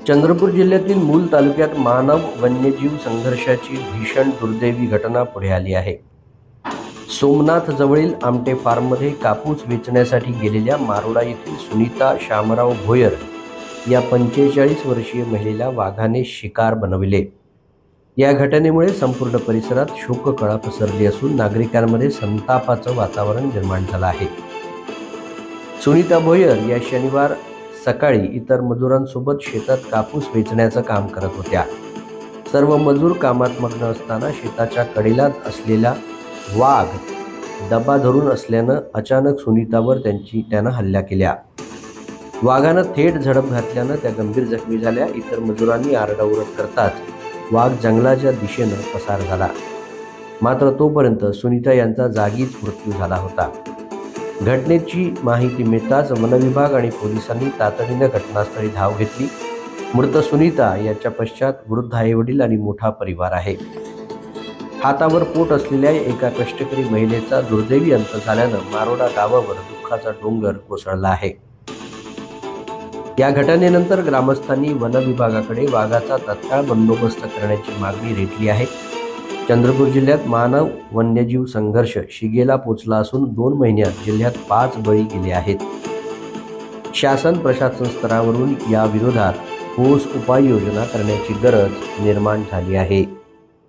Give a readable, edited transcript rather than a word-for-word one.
चंद्रपूर जिल्ह्यातील मूल तालुक्यात मानव वन्यजीव संघर्षाची भीषण दुर्दैवी घटना पुढे आली आहे. सोमनाथ जवळील आमटे फार्ममध्ये कापूस वेचण्यासाठी गेलेल्या मारोडा येथील सुनीता शामराव भोयर या 45 वर्षीय महिलेला वाघाने शिकार बनविले. या घटनेमुळे संपूर्ण परिसरात शोककळा पसरली असून नागरिकांमध्ये संतापाचं वातावरण निर्माण झालं आहे. सुनीता भोयर या शनिवार सकाळी इतर मजुरांसोबत शेतात कापूस वेचण्याचं काम करत होत्या. सर्व मजूर कामात मग्न असताना शेताच्या कडेला असलेला वाघ डबा धरून असल्यानं अचानक सुनीतावर त्यानं हल्ला केला. वाघानं थेट झडप घातल्यानं त्या गंभीर जखमी झाल्या. इतर मजुरांनी आरडाओरड करताच वाघ जंगलाच्या दिशेनं पसार झाला. मात्र तोपर्यंत सुनीता यांचा जागीच मृत्यू झाला होता. घटनेची माहिती मिळताच वनविभाग आणि पोलिसांनी तातडीनं घटनास्थळी धाव घेतली. मृत सुनीता याच्या पश्चात वृद्ध आईवडील आणि मोठा परिवार आहे. हातावर पोट असलेल्या एका कष्टकरी महिलेचा दुर्दैवी अंत झाल्यानं मारोडा गावावर दुःखाचा डोंगर कोसळला आहे. या घटनेनंतर ग्रामस्थांनी वनविभागाकडे वाघाचा तत्काळ बंदोबस्त करण्याची मागणी रेटली आहे. चंद्रपूर जिल्ह्यात मानव वन्यजीव संघर्ष शिगेला पोचला असून 2 महिन्यात जिल्ह्यात 5 बळी गेले आहेत. शासन प्रशासन स्तरावरून या विरोधात ठोस उपाययोजना करण्याची गरज निर्माण झाली आहे.